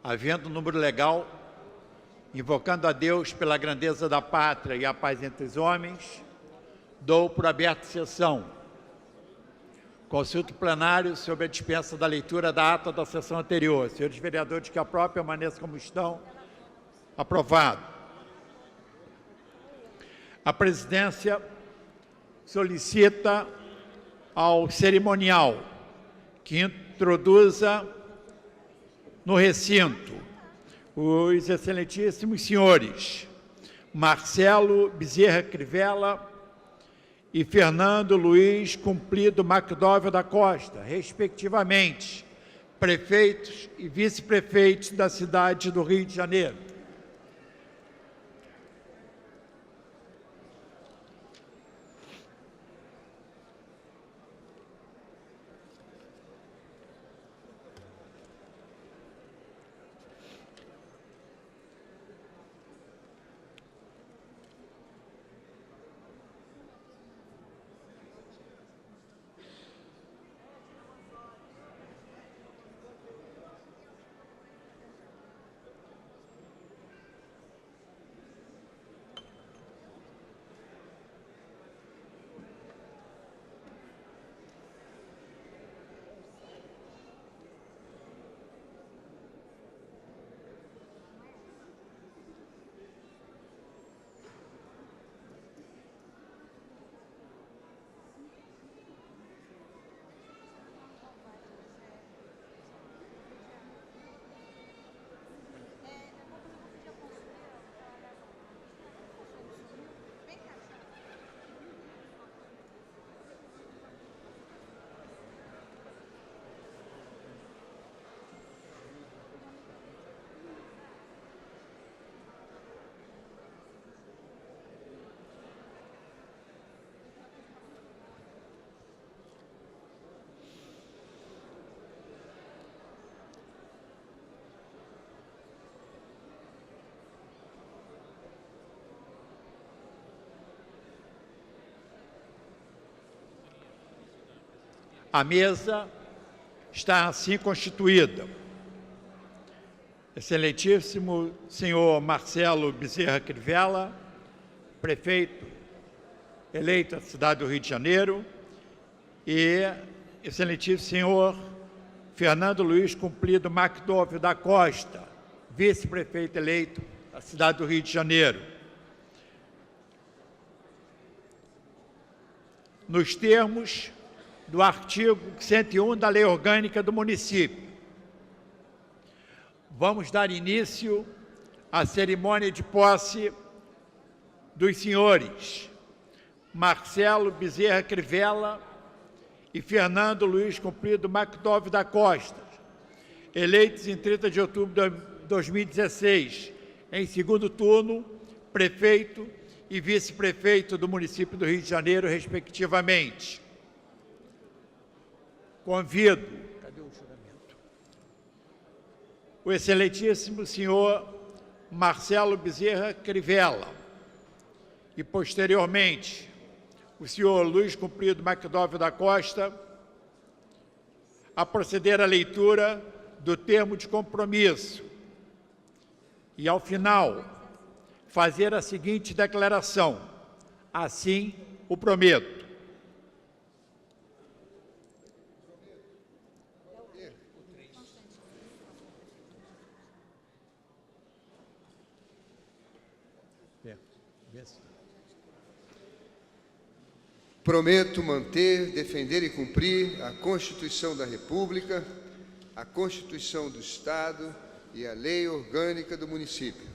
havendo número legal, invocando a Deus pela grandeza da pátria e a paz entre os homens, dou por aberta sessão. Consulto plenário sobre a dispensa da leitura da ata da sessão anterior. Senhores vereadores que aprovam, permaneçam como estão. Aprovado. A presidência solicita ao cerimonial que introduza no recinto os excelentíssimos senhores Marcelo Bezerra Crivella e Fernando Luiz Cumprido McDowell da Costa, respectivamente, prefeitos e vice-prefeitos da cidade do Rio de Janeiro. A mesa está assim constituída. Excelentíssimo senhor Marcelo Bezerra Crivella, prefeito eleito da cidade do Rio de Janeiro, e excelentíssimo senhor Fernando Luiz Cumprido McDowell da Costa, vice-prefeito eleito da cidade do Rio de Janeiro. Nos termos do artigo 101 da Lei Orgânica do Município, vamos dar início à cerimônia de posse dos senhores Marcelo Bezerra Crivella e Fernando Luiz Cumprido McDowell da Costa, eleitos em 30 de outubro de 2016, em segundo turno, prefeito e vice-prefeito do município do Rio de Janeiro, respectivamente. Convido o excelentíssimo senhor Marcelo Bezerra Crivella e, posteriormente, o senhor Luiz Cumprido McDowell da Costa a proceder à leitura do termo de compromisso e, ao final, fazer a seguinte declaração: assim o prometo. Prometo manter, defender e cumprir a Constituição da República, a Constituição do Estado e a Lei Orgânica do Município,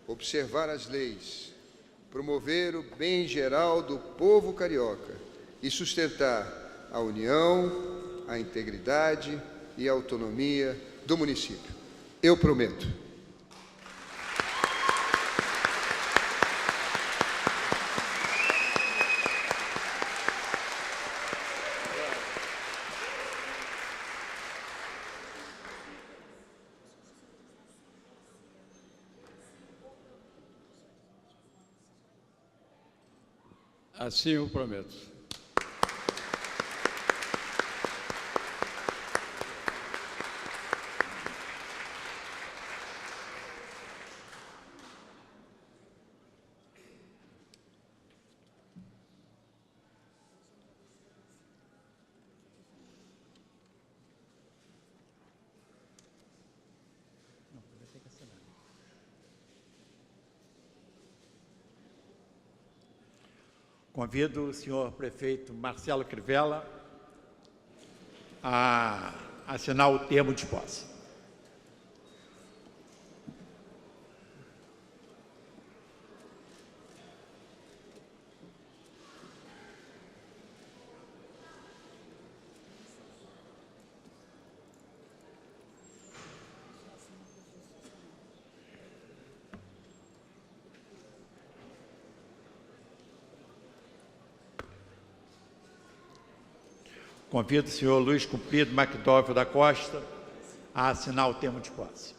observar as leis, promover o bem geral do povo carioca e sustentar a união, a integridade e a autonomia do município. Eu prometo. Assim eu prometo. Convido o senhor prefeito Marcelo Crivella a assinar o termo de posse. Convido o senhor Luiz Cumprido McDowell da Costa a assinar o termo de posse.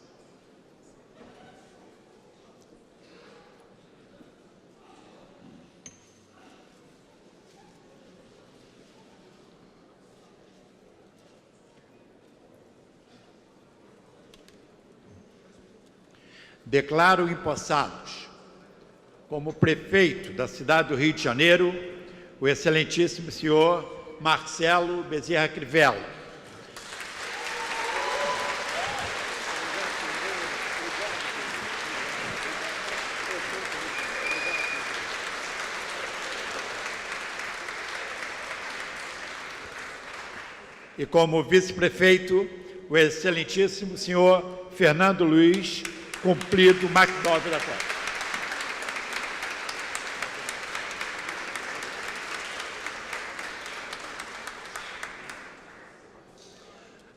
Declaro empossados como prefeito da cidade do Rio de Janeiro o excelentíssimo senhor Marcelo Bezerra Crivella. E como vice-prefeito, o excelentíssimo senhor Fernando Luiz Cumprido McDowell da Costa.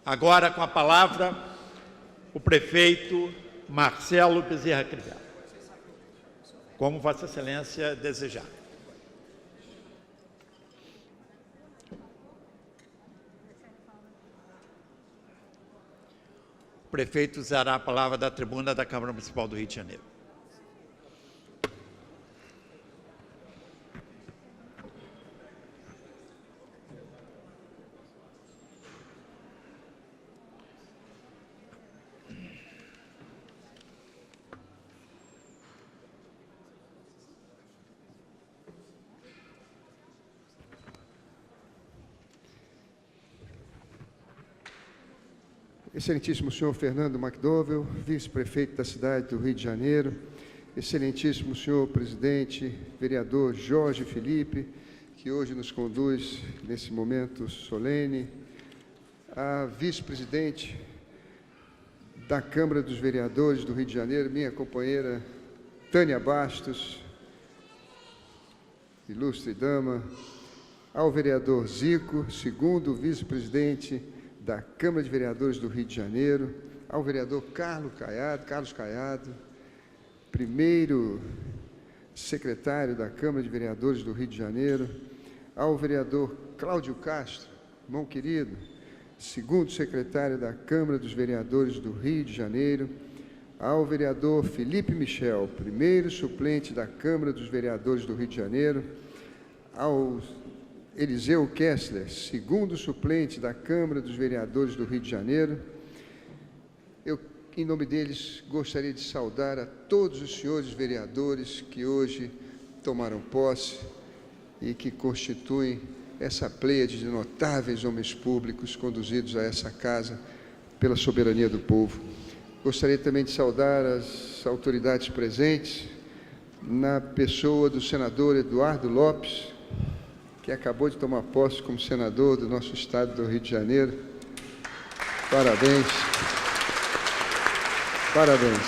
Agora, com a palavra, o prefeito Marcelo Bezerra Crivella. Como Vossa Excelência desejar. O prefeito usará a palavra da tribuna da Câmara Municipal do Rio de Janeiro. Excelentíssimo senhor Fernando McDowell, vice-prefeito da cidade do Rio de Janeiro, excelentíssimo senhor presidente, vereador Jorge Felipe, que hoje nos conduz nesse momento solene, a vice-presidente da Câmara dos Vereadores do Rio de Janeiro, minha companheira Tânia Bastos, ilustre dama, ao vereador Zico, segundo vice-presidente da Câmara de Vereadores do Rio de Janeiro, ao vereador Carlos Caiado, primeiro secretário da Câmara de Vereadores do Rio de Janeiro, ao vereador Cláudio Castro, irmão querido, segundo secretário da Câmara dos Vereadores do Rio de Janeiro, ao vereador Felipe Michel, primeiro suplente da Câmara dos Vereadores do Rio de Janeiro, ao Eliseu Kessler, segundo suplente da Câmara dos Vereadores do Rio de Janeiro. Eu, em nome deles, gostaria de saudar a todos os senhores vereadores que hoje tomaram posse e que constituem essa pleiade de notáveis homens públicos conduzidos a essa casa pela soberania do povo. Gostaria também de saudar as autoridades presentes, na pessoa do senador Eduardo Lopes, que acabou de tomar posse como senador do nosso estado do Rio de Janeiro. Parabéns. Parabéns.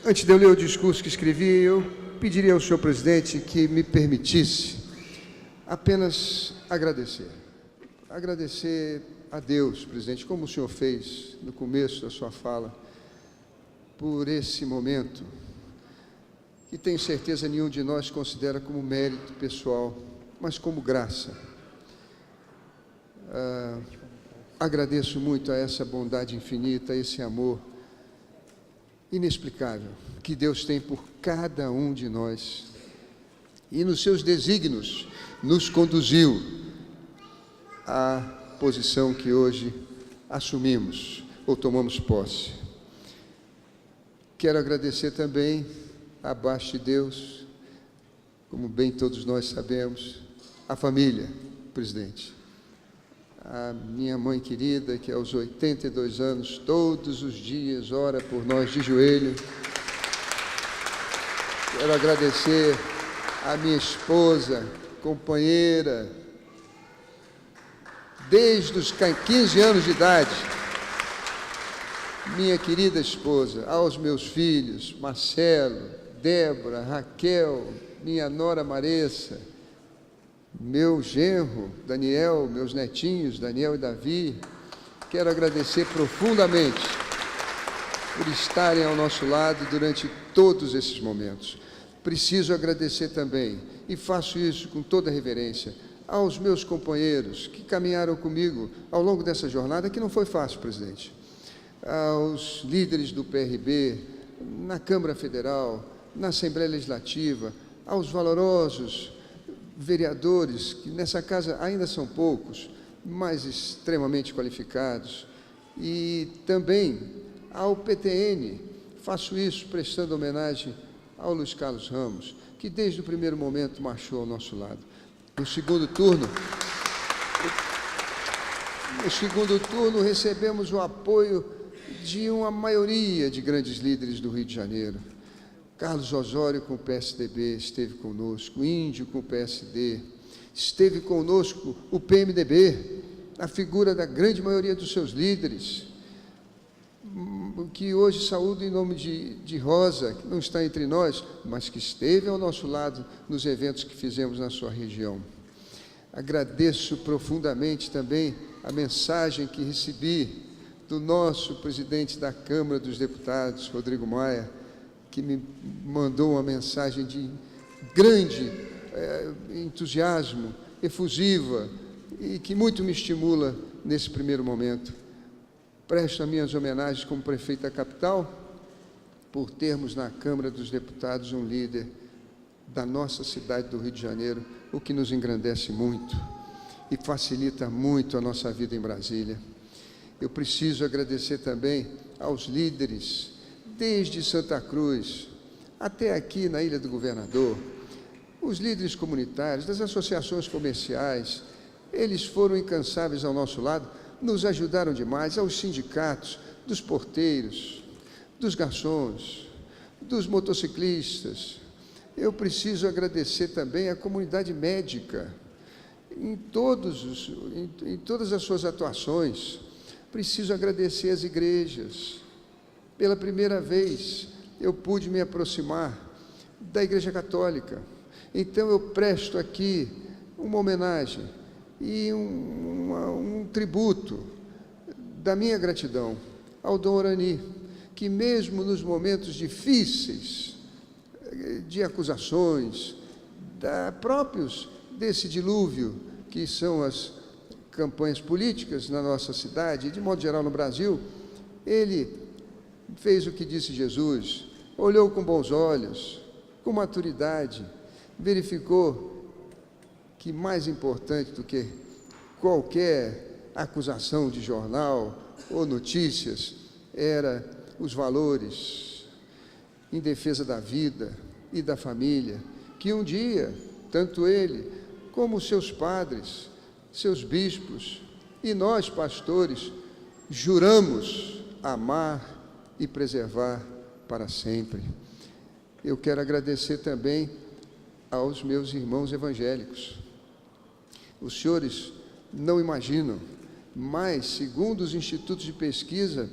Antes de eu ler o discurso que escrevi, eu pediria ao senhor presidente que me permitisse apenas agradecer. Agradecer a Deus, presidente, como o senhor fez no começo da sua fala, por esse momento que tenho certeza nenhum de nós considera como mérito pessoal, mas como graça. Agradeço muito a essa bondade infinita, a esse amor inexplicável que Deus tem por cada um de nós e nos seus desígnios nos conduziu à posição que hoje assumimos ou tomamos posse. Quero agradecer também abaixo de Deus, como bem todos nós sabemos, a família, presidente. A minha mãe querida, que aos 82 anos, todos os dias, ora por nós de joelho. Quero agradecer a minha esposa, companheira, desde os 15 anos de idade, minha querida esposa, aos meus filhos, Marcelo, Débora, Raquel, minha nora Maressa, meu genro, Daniel, meus netinhos, Daniel e Davi, quero agradecer profundamente por estarem ao nosso lado durante todos esses momentos. Preciso agradecer também, e faço isso com toda reverência, aos meus companheiros que caminharam comigo ao longo dessa jornada, que não foi fácil, presidente. Aos líderes do PRB, na Câmara Federal, na Assembleia Legislativa, aos valorosos vereadores, que nessa casa ainda são poucos, mas extremamente qualificados, e também ao PTN, faço isso prestando homenagem ao Luiz Carlos Ramos, que desde o primeiro momento marchou ao nosso lado. No segundo turno, recebemos o apoio de uma maioria de grandes líderes do Rio de Janeiro. Carlos Osório com o PSDB esteve conosco, Índio com o PSD, esteve conosco o PMDB, a figura da grande maioria dos seus líderes, que hoje saúdo em nome de Rosa, que não está entre nós, mas que esteve ao nosso lado nos eventos que fizemos na sua região. Agradeço profundamente também a mensagem que recebi do nosso presidente da Câmara dos Deputados, Rodrigo Maia, que me mandou uma mensagem de grande entusiasmo, efusiva, e que muito me estimula nesse primeiro momento. Presto as minhas homenagens como prefeito da capital, por termos na Câmara dos Deputados um líder da nossa cidade do Rio de Janeiro, o que nos engrandece muito e facilita muito a nossa vida em Brasília. Eu preciso agradecer também aos líderes, desde Santa Cruz até aqui na Ilha do Governador, os líderes comunitários, das associações comerciais, eles foram incansáveis ao nosso lado, nos ajudaram demais, aos sindicatos, dos porteiros, dos garçons, dos motociclistas. Eu preciso agradecer também à comunidade médica, em todas as suas atuações. Preciso agradecer às igrejas. Pela primeira vez, eu pude me aproximar da Igreja Católica. Então, eu presto aqui uma homenagem e um tributo da minha gratidão ao Dom Orani, que mesmo nos momentos difíceis, de acusações, próprios desse dilúvio, que são as campanhas políticas na nossa cidade, e de modo geral no Brasil, ele fez o que disse Jesus, olhou com bons olhos, com maturidade, verificou que mais importante do que qualquer acusação de jornal ou notícias era os valores em defesa da vida e da família, que um dia, tanto ele como seus padres, seus bispos e nós, pastores, juramos amar e preservar para sempre. Eu quero agradecer também aos meus irmãos evangélicos. Os senhores não imaginam, mas, segundo os institutos de pesquisa,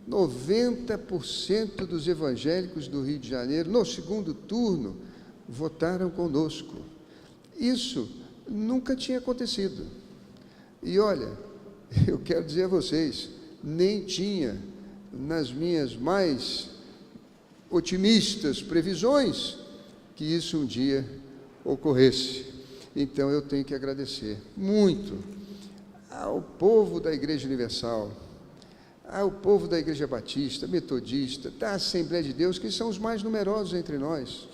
90% dos evangélicos do Rio de Janeiro, no segundo turno, votaram conosco. Isso nunca tinha acontecido. E olha, eu quero dizer a vocês, nem tinha nas minhas mais otimistas previsões que isso um dia ocorresse. Então, eu tenho que agradecer muito ao povo da Igreja Universal, ao povo da Igreja Batista, Metodista, da Assembleia de Deus, que são os mais numerosos entre nós,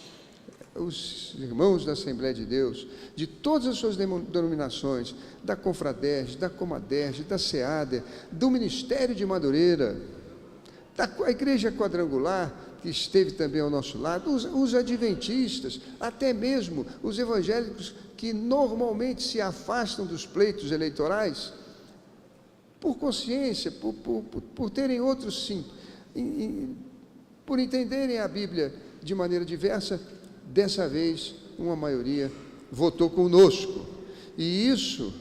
os irmãos da Assembleia de Deus, de todas as suas denominações, da Confraderge, da Comaderge, da SEADER, do Ministério de Madureira, da Igreja Quadrangular, que esteve também ao nosso lado, os adventistas, até mesmo os evangélicos que normalmente se afastam dos pleitos eleitorais, por consciência, por terem outros, sim, por entenderem a Bíblia de maneira diversa. Dessa vez, uma maioria votou conosco. E isso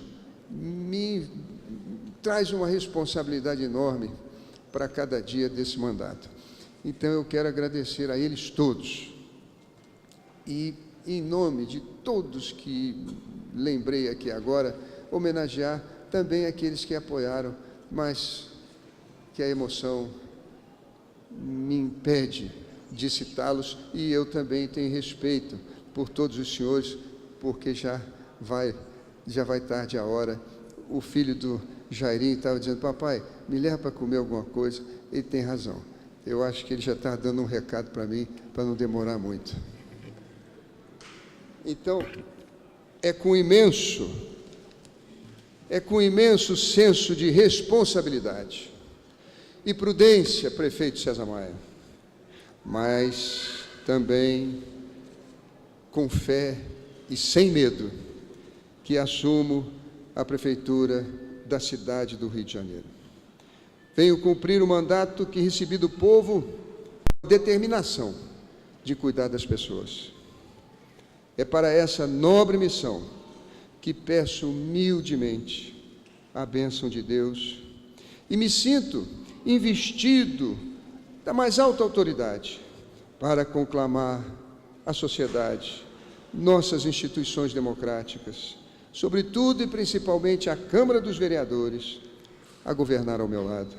me traz uma responsabilidade enorme para cada dia desse mandato. Então, eu quero agradecer a eles todos. E, em nome de todos que lembrei aqui agora, homenagear também aqueles que apoiaram, mas que a emoção me impede de citá-los, e eu também tenho respeito por todos os senhores, porque já vai tarde a hora. O filho do Jairinho estava dizendo: papai, me leva para comer alguma coisa. Ele tem razão. Eu acho que ele já está dando um recado para mim, para não demorar muito. Então, é com imenso senso de responsabilidade e prudência, prefeito César Maia, mas também com fé e sem medo, que assumo a prefeitura da cidade do Rio de Janeiro. Venho cumprir o mandato que recebi do povo, com a determinação de cuidar das pessoas. É para essa nobre missão que peço humildemente a bênção de Deus e me sinto investido da mais alta autoridade para conclamar a sociedade, nossas instituições democráticas, sobretudo e principalmente a Câmara dos Vereadores, a governar ao meu lado.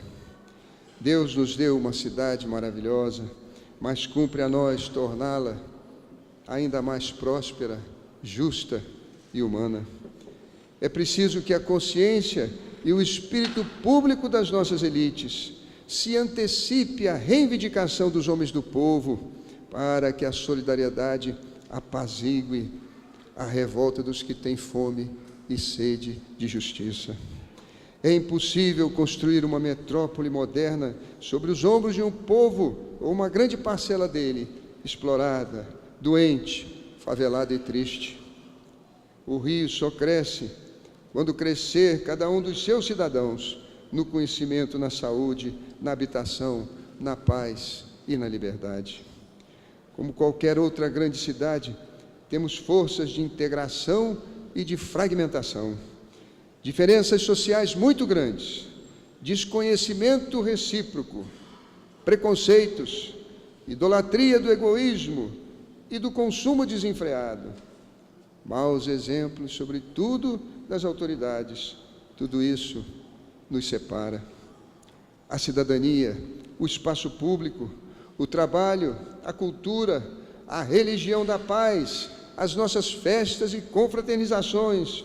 Deus nos deu uma cidade maravilhosa, mas cumpre a nós torná-la ainda mais próspera, justa e humana. É preciso que a consciência e o espírito público das nossas elites se antecipe à reivindicação dos homens do povo, para que a solidariedade apazigue a revolta dos que têm fome e sede de justiça. É impossível construir uma metrópole moderna sobre os ombros de um povo, ou uma grande parcela dele, explorada, doente, favelada e triste. O Rio só cresce quando crescer cada um dos seus cidadãos no conhecimento, na saúde, na habitação, na paz e na liberdade. Como qualquer outra grande cidade, temos forças de integração e de fragmentação, diferenças sociais muito grandes, desconhecimento recíproco, preconceitos, idolatria do egoísmo e do consumo desenfreado, maus exemplos, sobretudo das autoridades. Tudo isso nos separa. A cidadania, o espaço público, o trabalho, a cultura, a religião da paz, as nossas festas e confraternizações,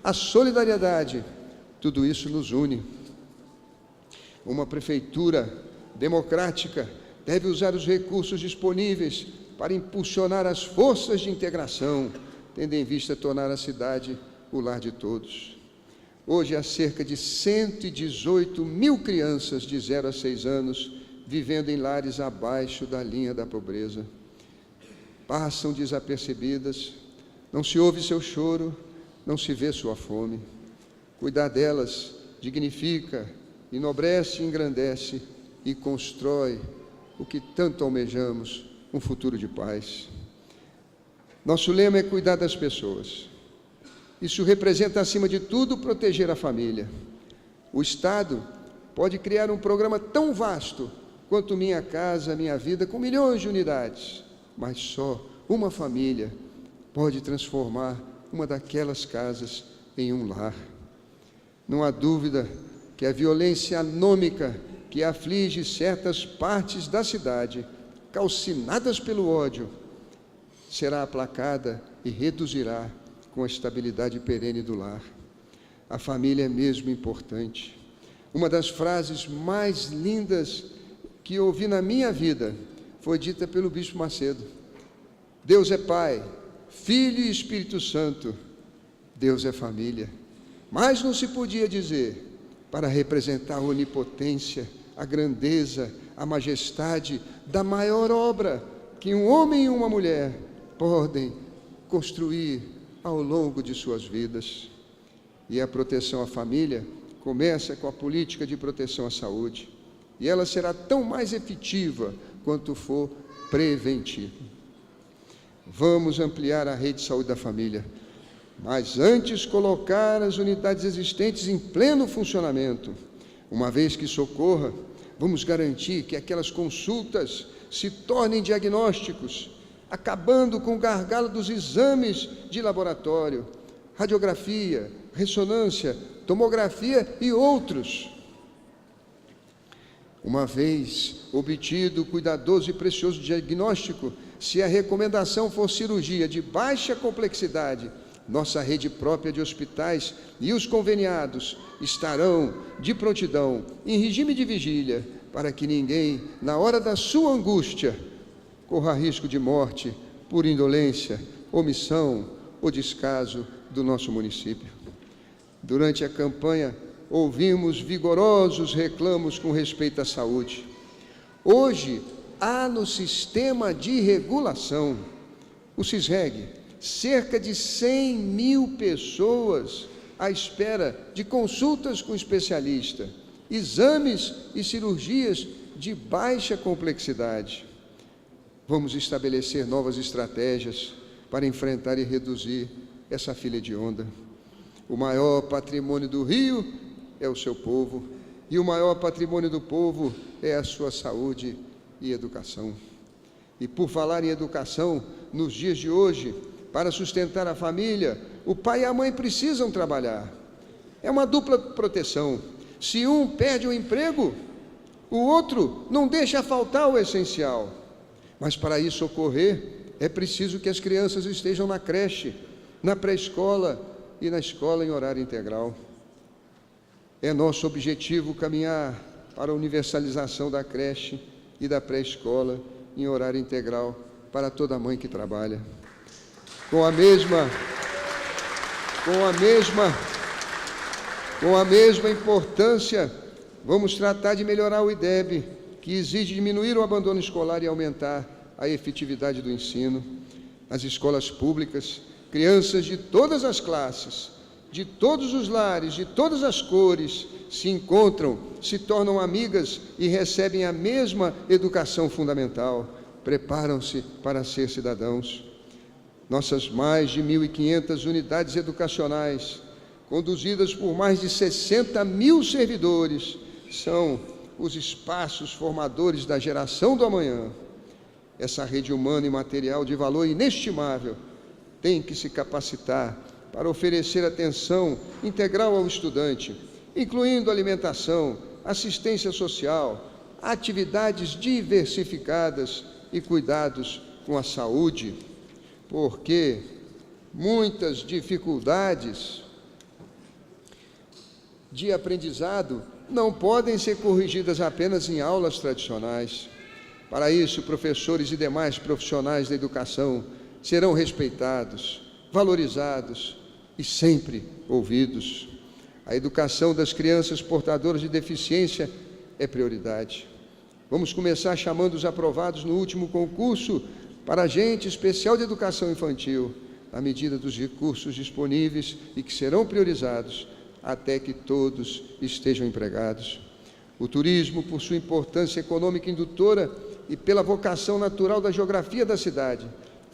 a solidariedade, tudo isso nos une. Uma prefeitura democrática deve usar os recursos disponíveis para impulsionar as forças de integração, tendo em vista tornar a cidade o lar de todos. Hoje há cerca de 118 mil crianças de 0 a 6 anos vivendo em lares abaixo da linha da pobreza. Passam desapercebidas, não se ouve seu choro, não se vê sua fome. Cuidar delas dignifica, enobrece, engrandece e constrói o que tanto almejamos, um futuro de paz. Nosso lema é cuidar das pessoas. Isso representa, acima de tudo, proteger a família. O Estado pode criar um programa tão vasto quanto Minha Casa, Minha Vida, com milhões de unidades, mas só uma família pode transformar uma daquelas casas em um lar. Não há dúvida que a violência anômica que aflige certas partes da cidade, calcinadas pelo ódio, será aplacada e reduzirá com a estabilidade perene do lar. A família é mesmo importante. Uma das frases mais lindas que ouvi na minha vida foi dita pelo Bispo Macedo: Deus é Pai, Filho e Espírito Santo, Deus é família. Mas não se podia dizer para representar a onipotência, a grandeza, a majestade da maior obra que um homem e uma mulher podem construir ao longo de suas vidas. E a proteção à família começa com a política de proteção à saúde, e ela será tão mais efetiva quanto for preventiva. Vamos ampliar a rede de saúde da família, mas antes colocar as unidades existentes em pleno funcionamento. Uma vez que isso ocorra, vamos garantir que aquelas consultas se tornem diagnósticos, acabando com o gargalo dos exames de laboratório, radiografia, ressonância, tomografia e outros. Uma vez obtido o cuidadoso e precioso diagnóstico, se a recomendação for cirurgia de baixa complexidade, nossa rede própria de hospitais e os conveniados estarão de prontidão, em regime de vigília, para que ninguém, na hora da sua angústia, corra risco de morte por indolência, omissão ou descaso do nosso município. Durante a campanha, ouvimos vigorosos reclamos com respeito à saúde. Hoje, há no sistema de regulação, o SISREG, cerca de 100 mil pessoas à espera de consultas com especialista, exames e cirurgias de baixa complexidade. Vamos estabelecer novas estratégias para enfrentar e reduzir essa fila hedionda. O maior patrimônio do Rio é o seu povo, e o maior patrimônio do povo é a sua saúde e educação. E por falar em educação, nos dias de hoje, para sustentar a família, o pai e a mãe precisam trabalhar. É uma dupla proteção. Se um perde o emprego, o outro não deixa faltar o essencial. Mas para isso ocorrer, é preciso que as crianças estejam na creche, na pré-escola e na escola em horário integral. É nosso objetivo caminhar para a universalização da creche e da pré-escola em horário integral para toda mãe que trabalha. Com a mesma importância, vamos tratar de melhorar o IDEB, que exige diminuir o abandono escolar e aumentar a efetividade do ensino. Nas escolas públicas, crianças de todas as classes, de todos os lares, de todas as cores, se encontram, se tornam amigas e recebem a mesma educação fundamental, preparam-se para ser cidadãos. Nossas mais de 1.500 unidades educacionais, conduzidas por mais de 60 mil servidores, são os espaços formadores da geração do amanhã. Essa rede humana e material de valor inestimável tem que se capacitar para oferecer atenção integral ao estudante, incluindo alimentação, assistência social, atividades diversificadas e cuidados com a saúde, porque muitas dificuldades de aprendizado não podem ser corrigidas apenas em aulas tradicionais. Para isso, professores e demais profissionais da educação serão respeitados, valorizados e sempre ouvidos. A educação das crianças portadoras de deficiência é prioridade. Vamos começar chamando os aprovados no último concurso para agente especial de educação infantil, à medida dos recursos disponíveis e que serão priorizados até que todos estejam empregados. O turismo, por sua importância econômica indutora e pela vocação natural da geografia da cidade,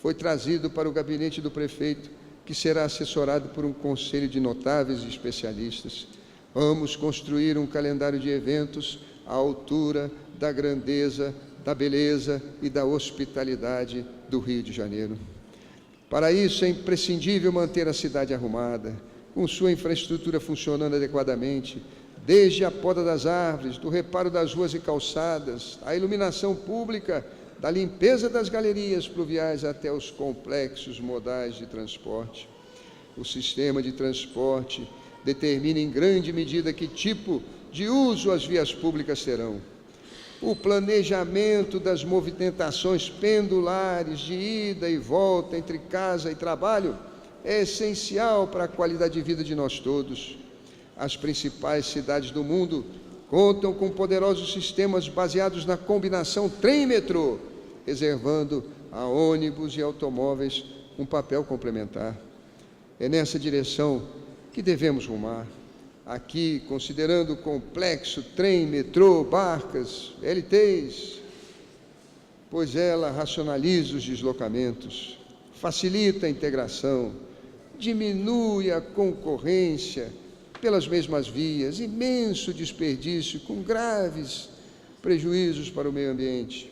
foi trazido para o gabinete do prefeito, que será assessorado por um conselho de notáveis e especialistas. Vamos construir um calendário de eventos à altura da grandeza, da beleza e da hospitalidade do Rio de Janeiro. Para isso é imprescindível manter a cidade arrumada, com sua infraestrutura funcionando adequadamente, desde a poda das árvores, do reparo das ruas e calçadas, a iluminação pública, da limpeza das galerias pluviais até os complexos modais de transporte. O sistema de transporte determina em grande medida que tipo de uso as vias públicas terão. O planejamento das movimentações pendulares de ida e volta entre casa e trabalho é essencial para a qualidade de vida de nós todos. As principais cidades do mundo contam com poderosos sistemas baseados na combinação trem e metrô, reservando a ônibus e automóveis um papel complementar. É nessa direção que devemos rumar. Aqui, considerando o complexo trem, metrô, barcas, LTs, pois ela racionaliza os deslocamentos, facilita a integração, diminui a concorrência pelas mesmas vias, imenso desperdício com graves prejuízos para o meio ambiente.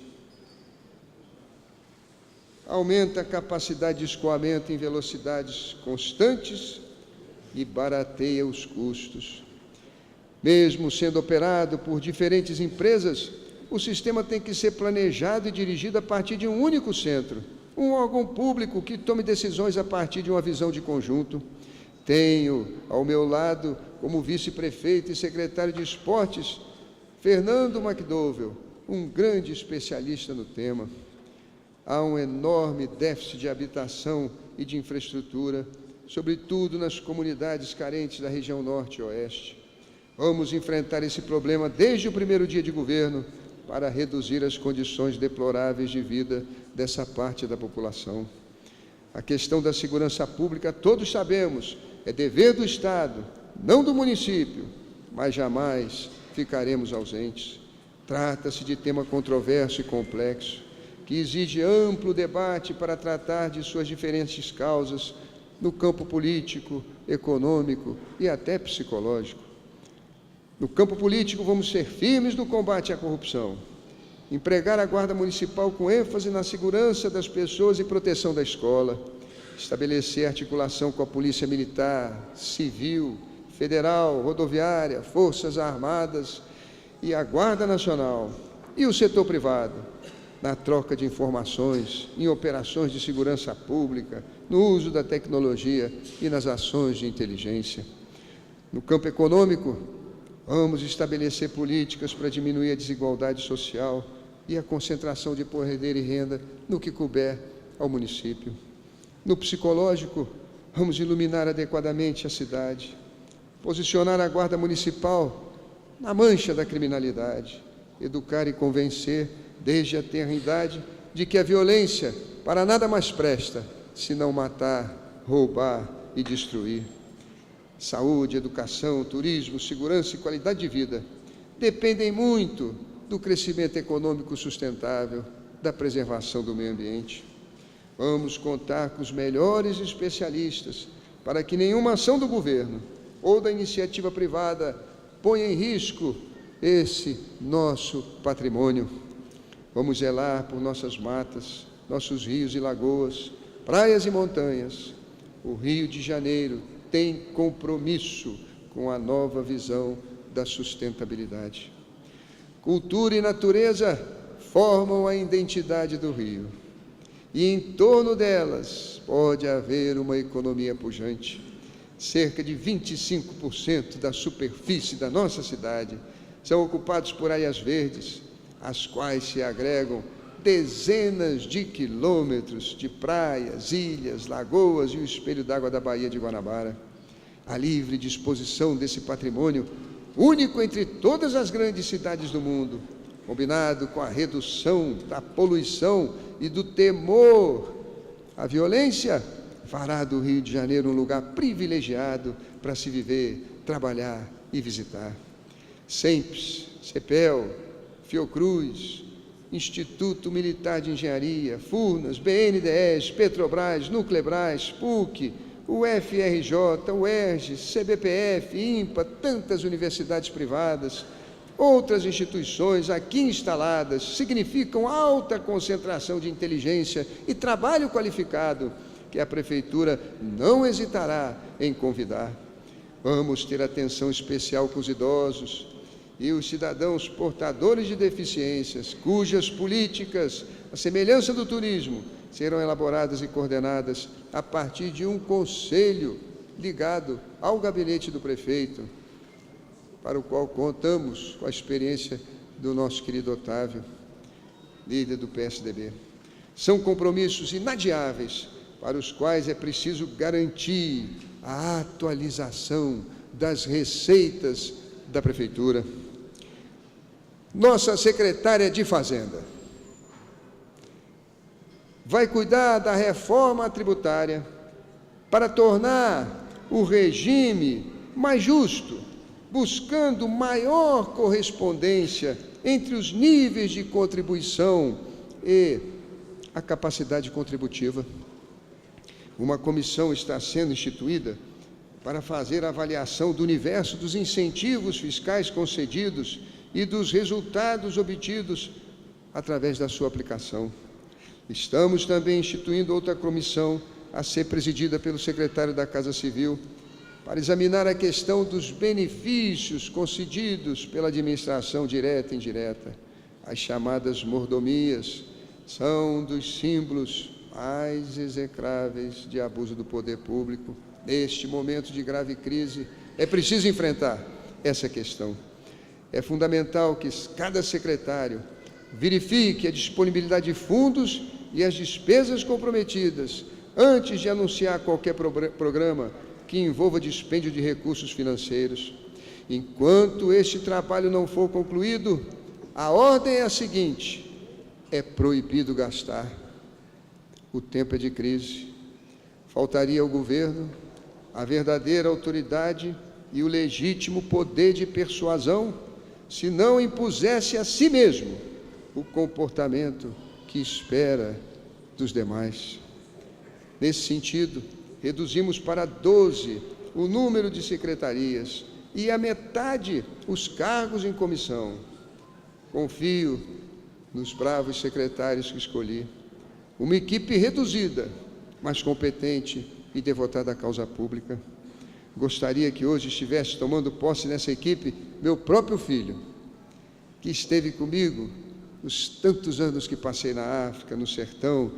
Aumenta a capacidade de escoamento em velocidades constantes e barateia os custos. Mesmo sendo operado por diferentes empresas, o sistema tem que ser planejado e dirigido a partir de um único centro, um órgão público que tome decisões a partir de uma visão de conjunto. Tenho ao meu lado, como vice-prefeito e secretário de Esportes, Fernando McDowell, um grande especialista no tema. Há um enorme déficit de habitação e de infraestrutura, sobretudo nas comunidades carentes da região norte e oeste. Vamos enfrentar esse problema desde o primeiro dia de governo para reduzir as condições deploráveis de vida dessa parte da população. A questão da segurança pública, todos sabemos, é dever do Estado, não do município, mas jamais ficaremos ausentes. Trata-se de tema controverso e complexo, que exige amplo debate para tratar de suas diferentes causas no campo político, econômico e até psicológico. No campo político, vamos ser firmes no combate à corrupção, empregar a Guarda Municipal com ênfase na segurança das pessoas e proteção da escola, estabelecer articulação com a Polícia Militar, Civil, Federal, Rodoviária, Forças Armadas e a Guarda Nacional e o setor privado, na troca de informações, em operações de segurança pública, no uso da tecnologia e nas ações de inteligência. No campo econômico, vamos estabelecer políticas para diminuir a desigualdade social e a concentração de poder e renda no que couber ao município. No psicológico, vamos iluminar adequadamente a cidade, posicionar a Guarda Municipal na mancha da criminalidade, educar e convencer, desde a tenra idade, de que a violência para nada mais presta, senão matar, roubar e destruir. Saúde, educação, turismo, segurança e qualidade de vida dependem muito do crescimento econômico sustentável, da preservação do meio ambiente. Vamos contar com os melhores especialistas para que nenhuma ação do governo ou da iniciativa privada ponha em risco esse nosso patrimônio. Vamos zelar por nossas matas, nossos rios e lagoas, praias e montanhas. O Rio de Janeiro tem compromisso com a nova visão da sustentabilidade. Cultura e natureza formam a identidade do Rio, e em torno delas pode haver uma economia pujante. Cerca de 25% da superfície da nossa cidade são ocupados por áreas verdes, às quais se agregam dezenas de quilômetros de praias, ilhas, lagoas e o espelho d'água da Baía de Guanabara. A livre disposição desse patrimônio, único entre todas as grandes cidades do mundo, combinado com a redução da poluição e do temor à violência, fará do Rio de Janeiro um lugar privilegiado para se viver, trabalhar e visitar. SEMPES, CEPEL, Fiocruz, Instituto Militar de Engenharia, Furnas, BNDES, Petrobras, Nuclebras, PUC, UFRJ, UERJ, CBPF, INPA, tantas universidades privadas, outras instituições aqui instaladas, significam alta concentração de inteligência e trabalho qualificado que a Prefeitura não hesitará em convidar. Vamos ter atenção especial com os idosos e os cidadãos portadores de deficiências, cujas políticas, à semelhança do turismo, serão elaboradas e coordenadas a partir de um conselho ligado ao gabinete do prefeito, para o qual contamos com a experiência do nosso querido Otávio, líder do PSDB. São compromissos inadiáveis para os quais é preciso garantir a atualização das receitas da Prefeitura. Nossa secretária de Fazenda vai cuidar da reforma tributária para tornar o regime mais justo, buscando maior correspondência entre os níveis de contribuição e a capacidade contributiva. Uma comissão está sendo instituída para fazer a avaliação do universo dos incentivos fiscais concedidos e dos resultados obtidos através da sua aplicação. Estamos também instituindo outra comissão a ser presidida pelo secretário da Casa Civil para examinar a questão dos benefícios concedidos pela administração direta e indireta. As chamadas mordomias são dos símbolos mais execráveis de abuso do poder público. Neste momento de grave crise, é preciso enfrentar essa questão. É fundamental que cada secretário verifique a disponibilidade de fundos e as despesas comprometidas antes de anunciar qualquer programa que envolva dispêndio de recursos financeiros. Enquanto este trabalho não for concluído, a ordem é a seguinte: é proibido gastar. O tempo é de crise. Faltaria ao governo a verdadeira autoridade e o legítimo poder de persuasão se não impusesse a si mesmo o comportamento que espera dos demais. Nesse sentido, reduzimos para 12 o número de secretarias e a metade os cargos em comissão. Confio nos bravos secretários que escolhi. Uma equipe reduzida, mas competente e devotada à causa pública. Gostaria que hoje estivesse tomando posse nessa equipe meu próprio filho, que esteve comigo os tantos anos que passei na África, no sertão,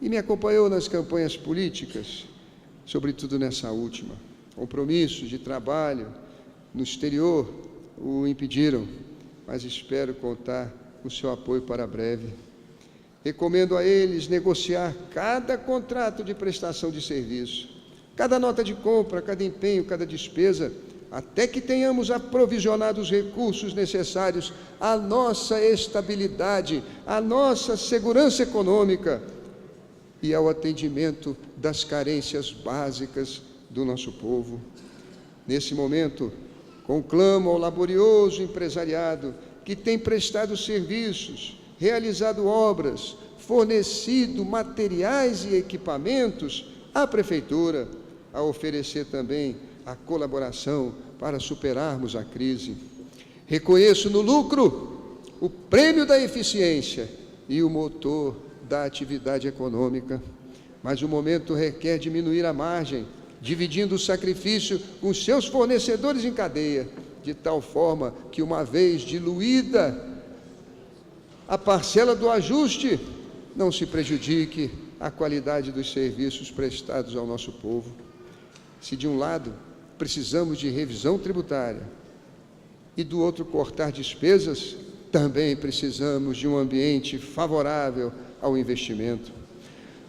e me acompanhou nas campanhas políticas, sobretudo nessa última. Compromissos de trabalho no exterior o impediram, mas espero contar com o seu apoio para breve. Recomendo a eles negociar cada contrato de prestação de serviço, cada nota de compra, cada empenho, cada despesa, até que tenhamos aprovisionado os recursos necessários à nossa estabilidade, à nossa segurança econômica e ao atendimento das carências básicas do nosso povo. Nesse momento, conclamo ao laborioso empresariado que tem prestado serviços, realizado obras, fornecido materiais e equipamentos à Prefeitura, a oferecer também a colaboração para superarmos a crise. Reconheço no lucro o prêmio da eficiência e o motor da atividade econômica, mas o momento requer diminuir a margem, dividindo o sacrifício com seus fornecedores em cadeia, de tal forma que, uma vez diluída a parcela do ajuste, não se prejudique a qualidade dos serviços prestados ao nosso povo. Se de um lado precisamos de revisão tributária e do outro cortar despesas, também precisamos de um ambiente favorável ao investimento.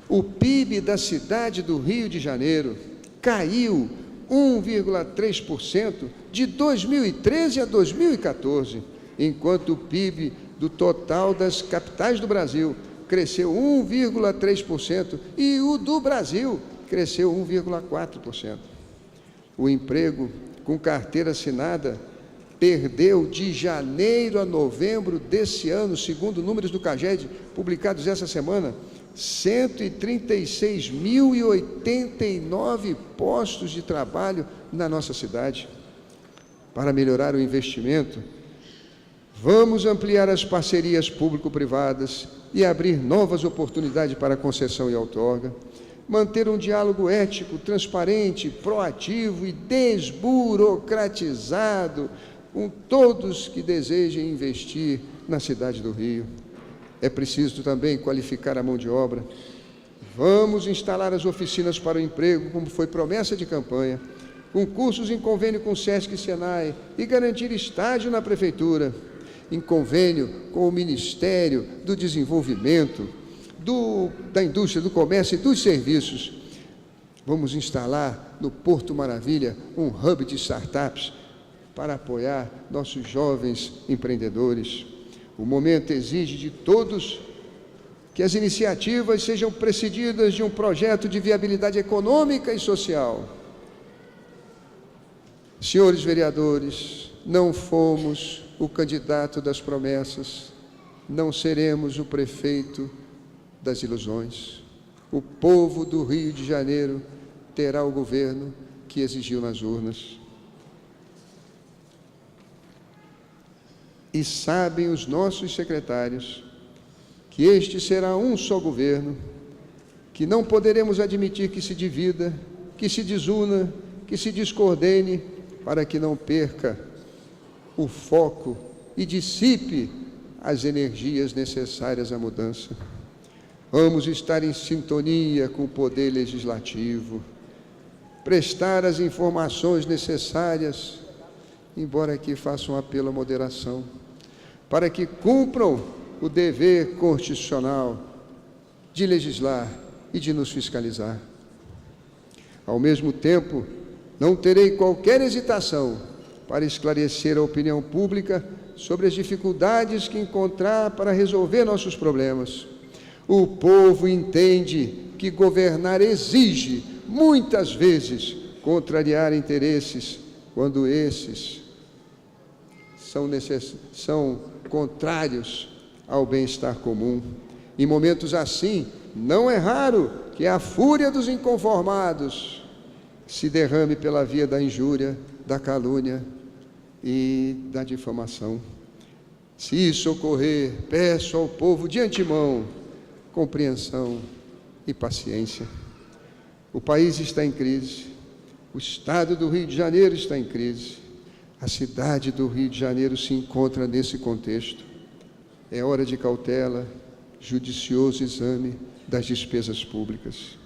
O PIB da cidade do Rio de Janeiro caiu 1,3% de 2013 a 2014, enquanto o PIB do total das capitais do Brasil cresceu 1,3% e o do Brasil cresceu 1,4%. O emprego com carteira assinada perdeu de janeiro a novembro desse ano, segundo números do CAGED, publicados essa semana, 136.089 postos de trabalho na nossa cidade. Para melhorar o investimento, vamos ampliar as parcerias público-privadas e abrir novas oportunidades para concessão e outorga, manter um diálogo ético, transparente, proativo e desburocratizado com todos que desejem investir na cidade do Rio. É preciso também qualificar a mão de obra. Vamos instalar as oficinas para o emprego, como foi promessa de campanha, com cursos em convênio com o SESC e SENAI e garantir estágio na Prefeitura, em convênio com o Ministério do Desenvolvimento, da Indústria, do Comércio e dos Serviços. Vamos instalar no Porto Maravilha um hub de startups para apoiar nossos jovens empreendedores. O momento exige de todos que as iniciativas sejam precedidas de um projeto de viabilidade econômica e social. Senhores vereadores, não fomos o candidato das promessas, não seremos o prefeito das ilusões. o povo do Rio de Janeiro terá o governo que exigiu nas urnas. E sabem os nossos secretários que este será um só governo, que não poderemos admitir que se divida, que se desuna, que se descoordene, para que não perca o foco e dissipe as energias necessárias à mudança. Vamos estar em sintonia com o poder legislativo, prestar as informações necessárias, embora aqui faça um apelo à moderação, para que cumpram o dever constitucional de legislar e de nos fiscalizar. Ao mesmo tempo, não terei qualquer hesitação para esclarecer a opinião pública sobre as dificuldades que encontrar para resolver nossos problemas. O povo entende que governar exige, muitas vezes, contrariar interesses, quando esses são contrários ao bem-estar comum. Em momentos assim, não é raro que a fúria dos inconformados se derrame pela via da injúria, da calúnia e da difamação. Se isso ocorrer, peço ao povo de antemão compreensão e paciência. O país está em crise, o estado do Rio de Janeiro está em crise, a cidade do Rio de Janeiro se encontra nesse contexto. É hora de cautela, judicioso exame das despesas públicas.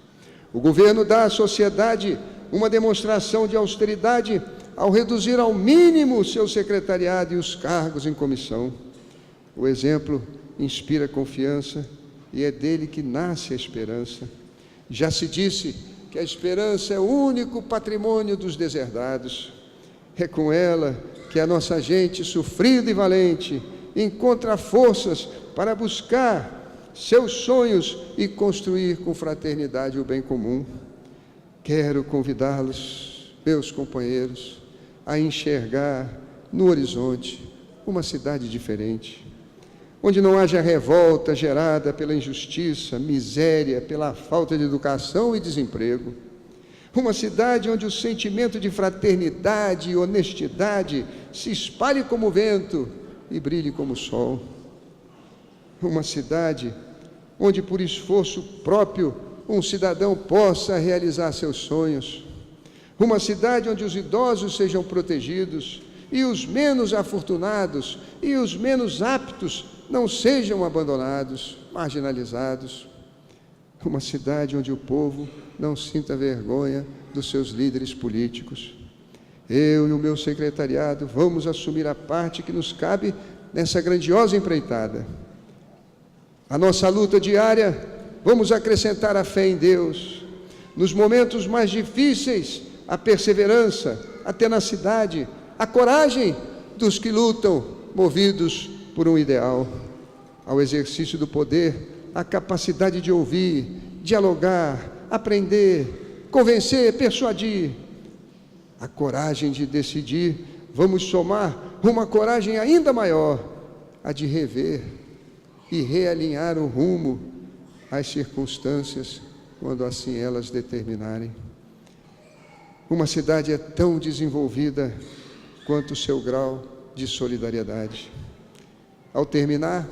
O governo dá à sociedade uma demonstração de austeridade ao reduzir ao mínimo seu secretariado e os cargos em comissão. O exemplo inspira confiança e é dele que nasce a esperança. Já se disse que a esperança é o único patrimônio dos deserdados. É com ela que a nossa gente, sofrida e valente, encontra forças para buscar seus sonhos e construir com fraternidade o bem comum. Quero convidá-los, meus companheiros, a enxergar no horizonte uma cidade diferente, onde não haja revolta gerada pela injustiça, miséria, pela falta de educação e desemprego. Uma cidade onde o sentimento de fraternidade e honestidade se espalhe como vento e brilhe como sol. Uma cidade onde, por esforço próprio, um cidadão possa realizar seus sonhos. Uma cidade onde os idosos sejam protegidos e os menos afortunados e os menos aptos não sejam abandonados, marginalizados. Uma cidade onde o povo não sinta vergonha dos seus líderes políticos. Eu e o meu secretariado vamos assumir a parte que nos cabe nessa grandiosa empreitada. A nossa luta diária, vamos acrescentar a fé em Deus. Nos momentos mais difíceis, a perseverança, a tenacidade, a coragem dos que lutam, movidos por um ideal. Ao exercício do poder, a capacidade de ouvir, dialogar, aprender, convencer, persuadir. A coragem de decidir, vamos somar uma coragem ainda maior, a de rever e realinhar o rumo às circunstâncias, quando assim elas determinarem. Uma cidade é tão desenvolvida quanto o seu grau de solidariedade. Ao terminar,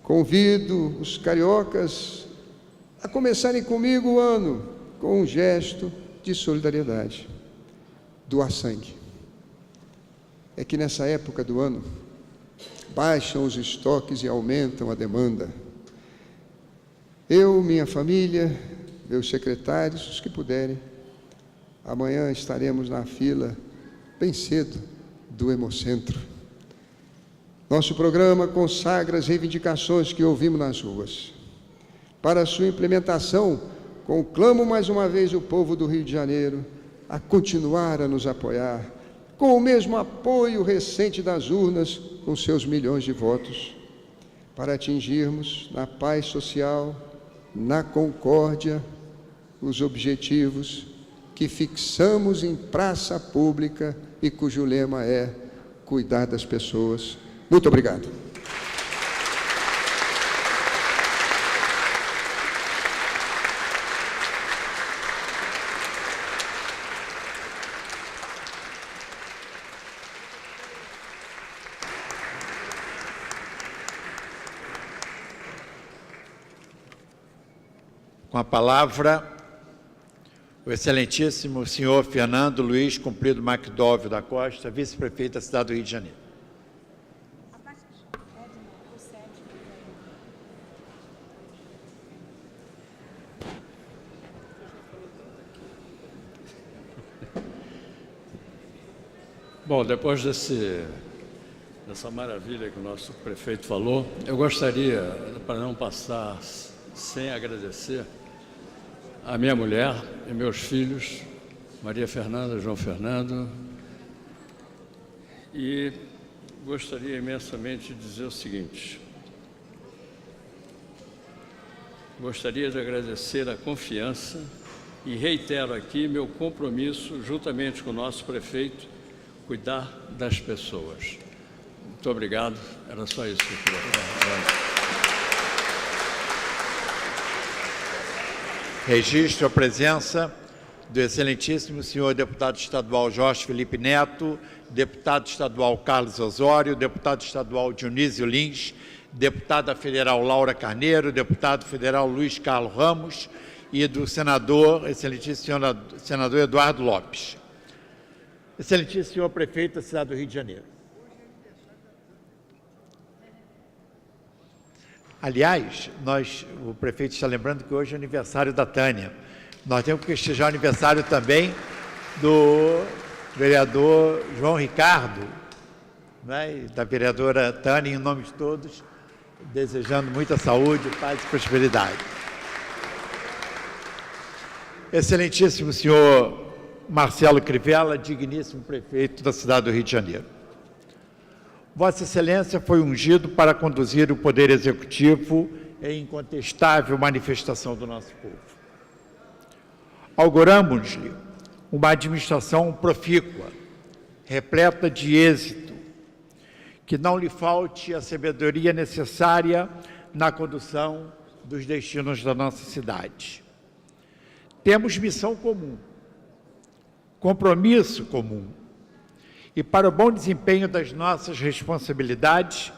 convido os cariocas a começarem comigo o ano com um gesto de solidariedade. Doar sangue. É que nessa época do ano baixam os estoques e aumentam a demanda. Eu, minha família, meus secretários, os que puderem, amanhã estaremos na fila bem cedo do Hemocentro. Nosso programa consagra as reivindicações que ouvimos nas ruas. Para a sua implementação, conclamo mais uma vez o povo do Rio de Janeiro a continuar a nos apoiar, com o mesmo apoio recente das urnas, com seus milhões de votos, para atingirmos, na paz social, na concórdia, os objetivos que fixamos em praça pública e cujo lema é cuidar das pessoas. Muito obrigado. Com a palavra, o excelentíssimo senhor Fernando Luiz Cumprido Macdóvio da Costa, vice-prefeito da cidade do Rio de Janeiro. Bom, depois dessa maravilha que o nosso prefeito falou, eu gostaria, para não passar sem agradecer, a minha mulher e meus filhos, Maria Fernanda, João Fernando, e gostaria imensamente de dizer o seguinte: gostaria de agradecer a confiança e reitero aqui meu compromisso, juntamente com o nosso prefeito, cuidar das pessoas. Muito obrigado, era só isso que eu queria falar. Registro a presença do excelentíssimo senhor deputado estadual Jorge Felipe Neto, deputado estadual Carlos Osório, deputado estadual Dionísio Lins, deputada federal Laura Carneiro, deputado federal Luiz Carlos Ramos e do senador, excelentíssimo senador Eduardo Lopes. Excelentíssimo senhor prefeito da cidade do Rio de Janeiro. Aliás, o prefeito está lembrando que hoje é aniversário da Tânia. Nós temos que festejar o aniversário também do vereador João Ricardo, né, e da vereadora Tânia, em nome de todos, desejando muita saúde, paz e prosperidade. Excelentíssimo senhor Marcelo Crivella, digníssimo prefeito da cidade do Rio de Janeiro. Vossa Excelência foi ungido para conduzir o Poder Executivo em incontestável manifestação do nosso povo. Auguramos-lhe uma administração profícua, repleta de êxito, que não lhe falte a sabedoria necessária na condução dos destinos da nossa cidade. Temos missão comum, compromisso comum, e para o bom desempenho das nossas responsabilidades,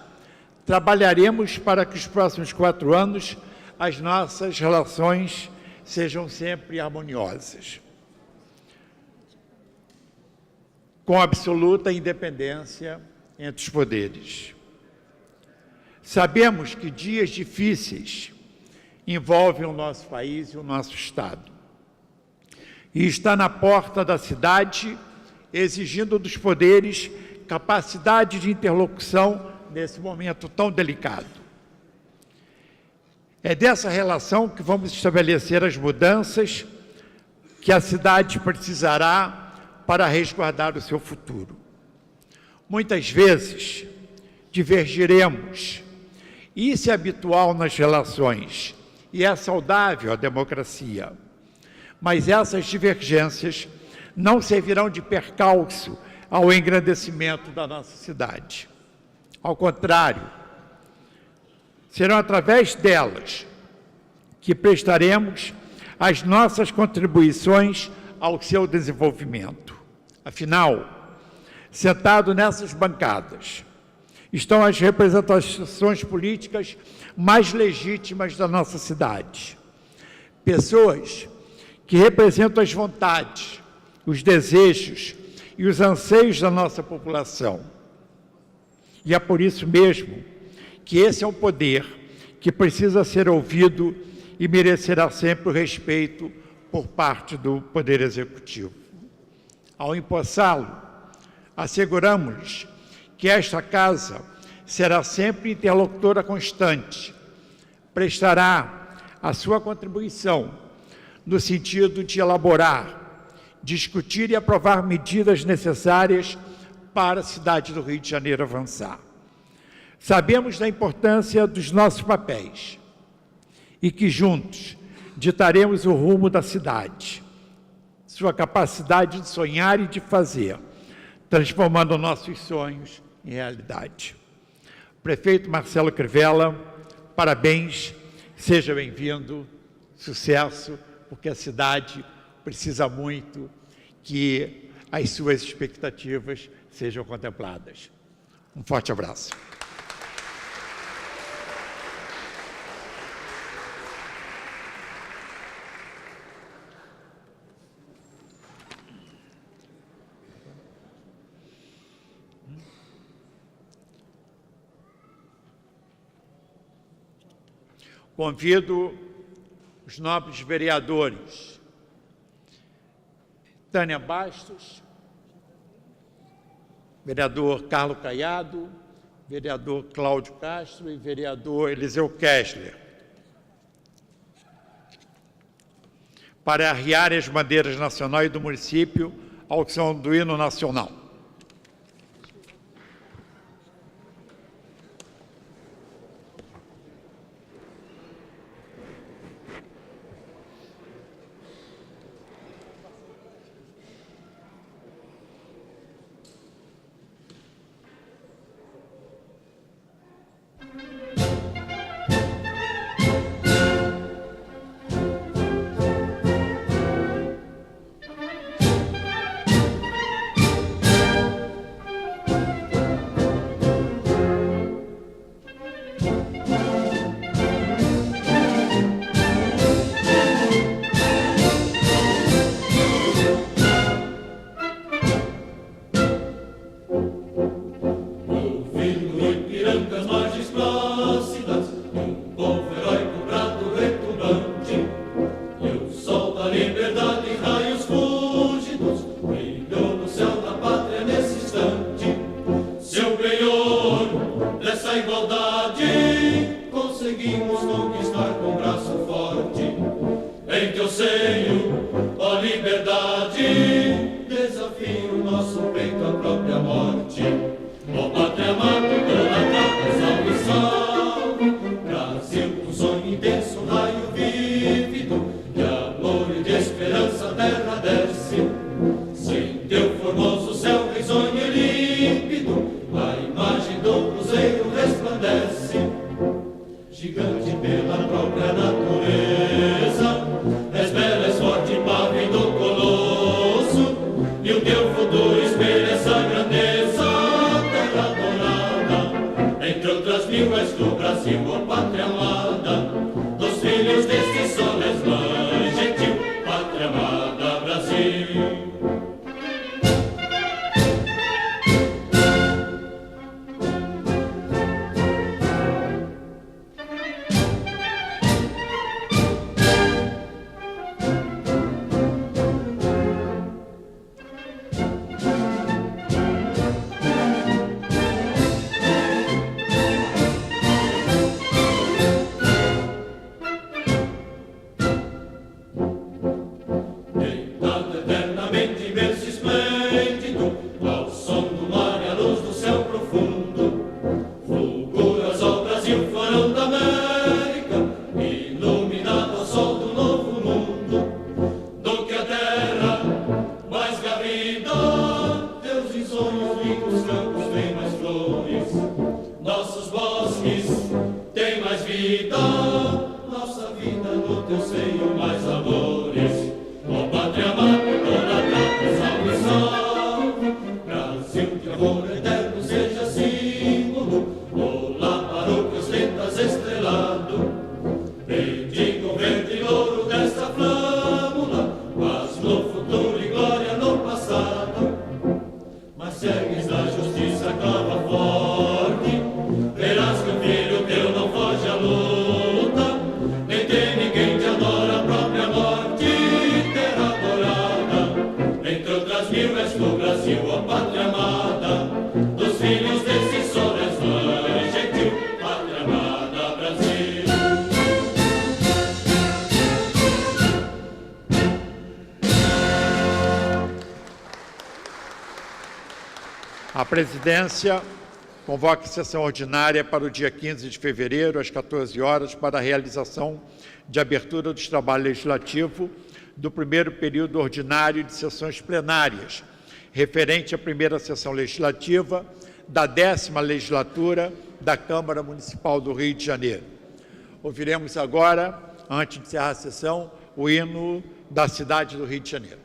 trabalharemos para que os próximos 4 anos as nossas relações sejam sempre harmoniosas, com absoluta independência entre os poderes. Sabemos que dias difíceis envolvem o nosso país e o nosso Estado. E está na porta da cidade, exigindo dos poderes capacidade de interlocução nesse momento tão delicado. É dessa relação que vamos estabelecer as mudanças que a cidade precisará para resguardar o seu futuro. Muitas vezes divergiremos, isso é habitual nas relações e é saudável a democracia, mas essas divergências não servirão de percalço ao engrandecimento da nossa cidade. Ao contrário, serão através delas que prestaremos as nossas contribuições ao seu desenvolvimento. Afinal, sentado nessas bancadas, estão as representações políticas mais legítimas da nossa cidade. Pessoas que representam as vontades, os desejos e os anseios da nossa população. E é por isso mesmo que esse é um poder que precisa ser ouvido e merecerá sempre o respeito por parte do Poder Executivo. Ao empossá-lo, asseguramos que esta Casa será sempre interlocutora constante, prestará a sua contribuição no sentido de elaborar, discutir e aprovar medidas necessárias para a cidade do Rio de Janeiro avançar. Sabemos da importância dos nossos papéis e que juntos ditaremos o rumo da cidade, sua capacidade de sonhar e de fazer, transformando nossos sonhos em realidade. Prefeito Marcelo Crivella, parabéns, seja bem-vindo, sucesso, porque a cidade precisa muito que as suas expectativas sejam contempladas. Um forte abraço. Convido os nobres vereadores Tânia Bastos, vereador Carlos Caiado, vereador Cláudio Castro e vereador Eliseu Kessler, para arriar as bandeiras nacional e do município ao som do hino nacional. A presidência convoca a sessão ordinária para o dia 15 de fevereiro, às 14 horas, para a realização de abertura dos trabalhos legislativos do primeiro período ordinário de sessões plenárias, referente à primeira sessão legislativa da 10ª legislatura da Câmara Municipal do Rio de Janeiro. Ouviremos agora, antes de encerrar a sessão, o hino da cidade do Rio de Janeiro.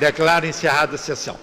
Declaro encerrada a sessão.